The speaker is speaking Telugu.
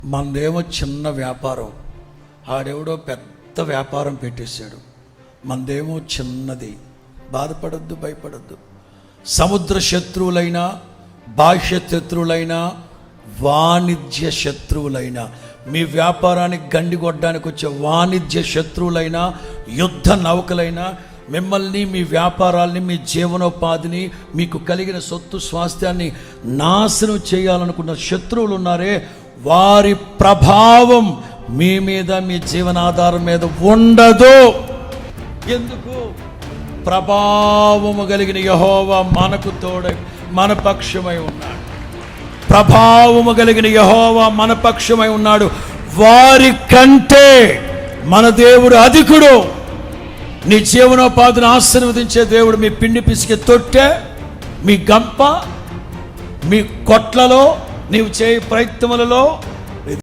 మనదేమో చిన్న వ్యాపారం, ఆడెవడో పెద్ద వ్యాపారం పెట్టేశాడు. మనదేమో చిన్నది. బాధపడద్దు, భయపడద్దు. సముద్ర శత్రువులైనా, బాహ్య శత్రువులైనా, వాణిజ్య శత్రువులైనా, మీ వ్యాపారానికి గండి కొట్టడానికి వచ్చే వాణిజ్య శత్రువులైనా, యుద్ధ నౌకలైనా, మిమ్మల్ని, మీ వ్యాపారాల్ని, మీ జీవనోపాధిని, మీకు కలిగిన సొత్తు స్వాస్థ్యాన్ని నాశనం చేయాలనుకున్న శత్రువులు ఉన్నారే, వారి ప్రభావం మీ మీద, మీ జీవనాధారం మీద ఉండదు. ఎందుకు? ప్రభావము కలిగిన యెహోవా మనకు తోడై మన పక్షమై ఉన్నాడు. ప్రభావము కలిగిన యెహోవా మన పక్షమై ఉన్నాడు. వారి కంటే మన దేవుడు అధికుడు. నీ జీవనోపాధిని ఆశీర్వదించే దేవుడు. మీ పిండి పిసికే తొట్టె, మీ గంప, మీ కొట్లలో, నీవు చేయ ప్రయత్నములలో